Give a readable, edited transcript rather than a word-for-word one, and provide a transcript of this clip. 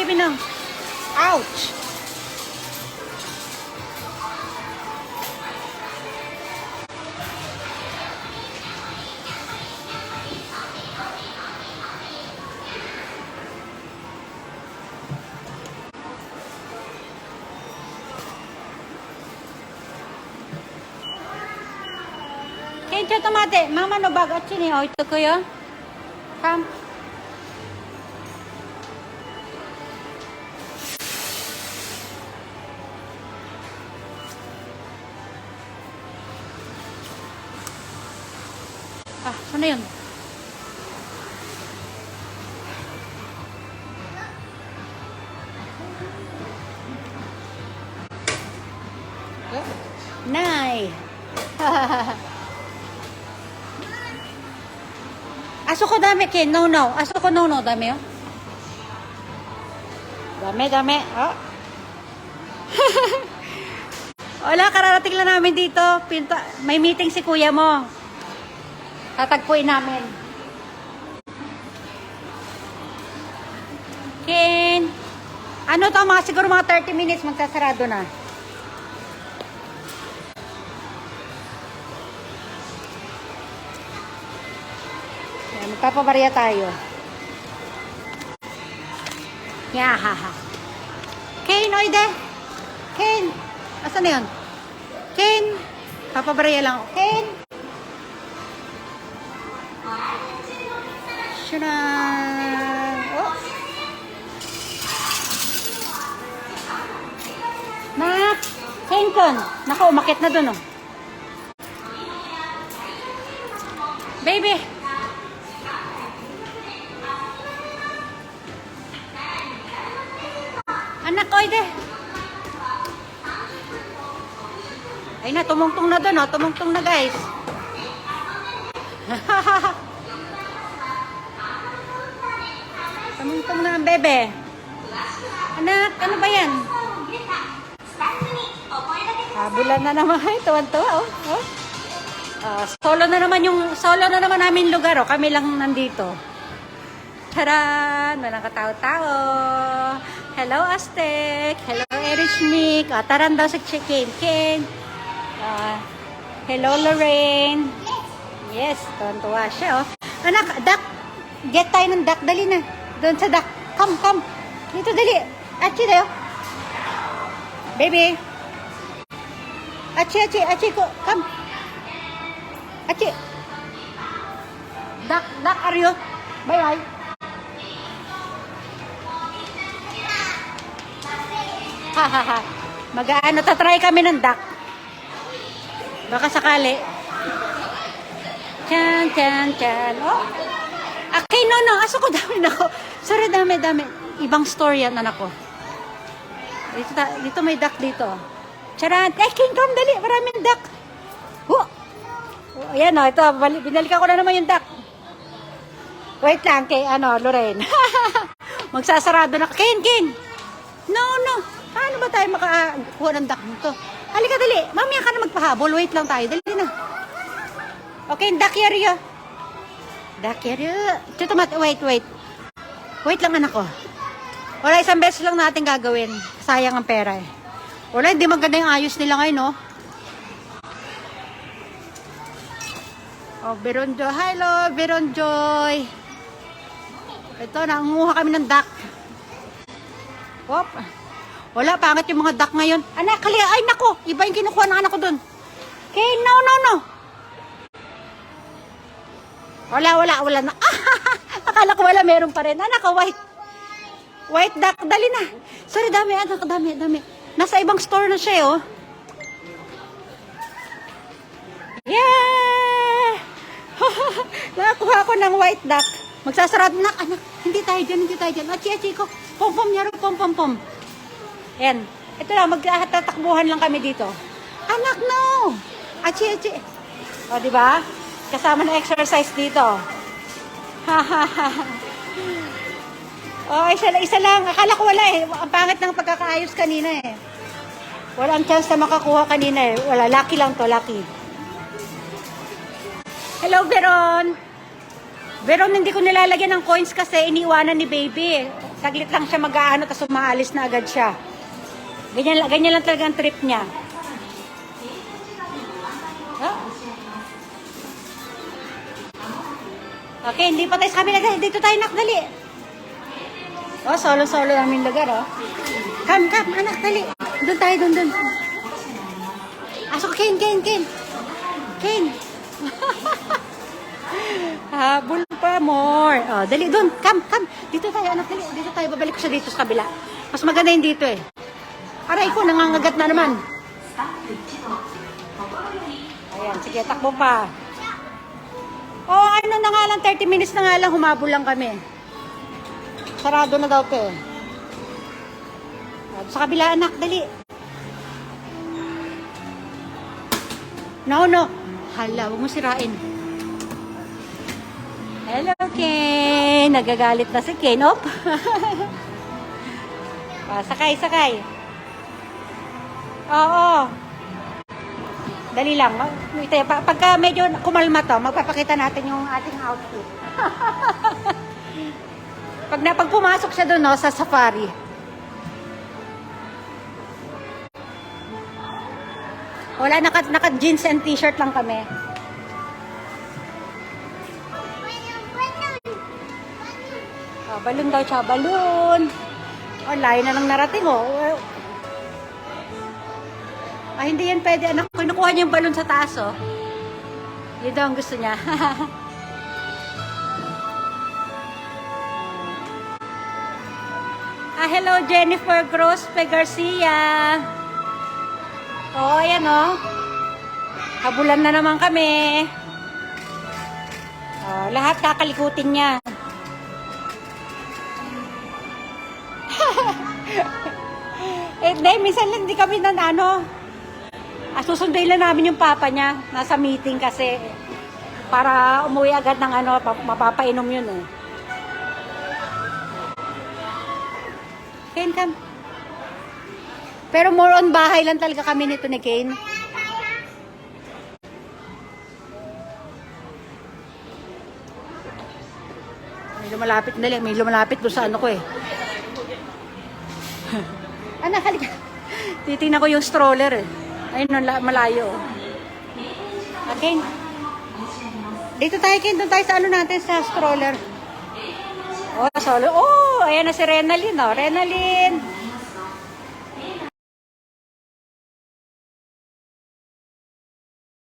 baby, no. Ouch! Kencho tomate. Mama no bag at sini. Oh, ito ko yun. Come. Ah, ano yun? Nay. Aso ko dami, Ken. No. Aso ko no. Dami, oh. Dami. Oh. Wala, kararating lang namin dito. May meeting si kuya mo. Tatagpuin namin. Ken. Ano to, siguro mga 30 minutes magsasarado na. Magpapabarya tayo. Yahaha. Ken, oide. Ken. Asan na yun? Ken. Papabarya lang. Ken. Shunan. Oh. Nak. Ken. Naku, umakit na dun, oh. Baby. Anak ko, ide. Ay na, tumungtong na doon, oh. Tumungtong na, guys. Tumungtong na ang bebe. Anak, ano ba yan? Habulan na naman. Ay, tuwan-tuwa, oh. Solo na naman namin lugar, oh. Kami lang nandito. Taran! Walang katao-tao. Hello, Aztec. Hello, Erishnik. Taran daw si Ken. Hello, Lorraine. Yes, tuwan-tuwa siya, oh. Anak, duck. Get tayo ng duck. Dali na. Doon sa duck. Come. Dito, dali. Achi dayo. Baby. Achi ko. Come. Achi. Duck, are you? Bye. Hahaha. Mag-ano, tatry kami ng duck. Baka sakali. Chan. Oh. Okay, no. Aso ko dami na ako. Sorry, dami. Ibang story yan, anak ko. Dito may duck dito. Charan. King Kong, dali. Maraming duck. Oh. Ayan, oh. Ito, binalikan ko na naman yung duck. Wait lang, kay, Lorraine. Magsasarado na. King. No. Paano ba tayo makakuha ng duck nito? Halika, dali. Mamaya ka na magpahabol. Wait lang tayo. Dali na. Okay, duck area. Wait. Wait lang, anak ko. Wala, isang beses lang natin gagawin. Sayang ang pera, eh. Wala, hindi maganda yung ayos nila ngayon, no? Oh, Beronjoy. Hello, Beronjoy. Ito, nangunguha kami ng duck. Wop. Wala, pangit yung mga duck ngayon. Anak, ay nako, iba yung kinukuha ng anak ko dun. Okay, no. Wala na. Akala ko wala, meron pa rin. Anak ko, white duck, dali na. Sorry, dami. Nasa ibang store na siya, oh. Yeah! Nakakuha ko ng white duck. Magsasarado na, anak. Hindi tayo dyan. Achi ko. Pom. Yan. Ito lang, magtatakbuhan lang kami dito. Anak, no! Achi. O, diba? Kasama na exercise dito. Isa lang. Akala ko wala, eh. Ang pangit ng pagkakaayos kanina, eh. Walang chance na makakuha kanina, eh. Wala, lucky lang to, lucky. Hello, Veron, hindi ko nilalagyan ng coins kasi iniwanan ni baby. Saglit lang siya mag-aano, tapos umaalis na agad siya. Ganyan lang talaga ang trip niya. Oh. Okay, hindi pa tayo sa kabila. Dito tayo, nak, dali. Oh, solo-solo namin lugar, oh. Come, anak, dali. Doon tayo, doon. Asok, Kane. Kane. Habol pa, more. Oh, dali, doon. Come. Dito tayo, anak, dali. Dito tayo, babalik ko siya dito sa kabila. Mas maganda yung dito, eh. Aray ko, nangangagat na naman. Ayan, sige, takbo pa. Oh, ano na nga lang, 30 minutes na nga lang, humabol lang kami. Sarado na daw to, eh. Sa kabila, anak, dali. No. Hala, huwag mo sirain. Hello, Ken. Nagagalit na si Ken. Op. Sakay. Oo. Dali lang. Pagka medyo kumalma to, magpapakita natin yung ating outfit. Pag pumasok siya doon, no, sa safari. Wala, naka-jeans and t-shirt lang kami. Balloon daw siya, balloon. Layo na lang narating, oh. Hindi yan pwede. Anak, kinukuha niya yung balloon sa taas, oh. Yun daw ang gusto niya. Hello, Jennifer Grospe Garcia. Oh, ayan, oh. Habulan na naman kami. Oh, lahat kakalikutin niya. Minsan lang hindi kami susunduin lang namin yung papa niya. Nasa meeting kasi. Para umuwi agad ng mapapainom yun, eh. Kane, come. Pero more on bahay lang talaga kami nito ni Kane. May lumalapit doon sa ano ko, eh. Anak, halika. Titingnan ko yung stroller, eh. Ayun, malayo. Okay. Dito tayo, Ken. Doon tayo sa natin, sa stroller. Oh, solo. Oh, ayan na si Renalyn, oh. Renalyn.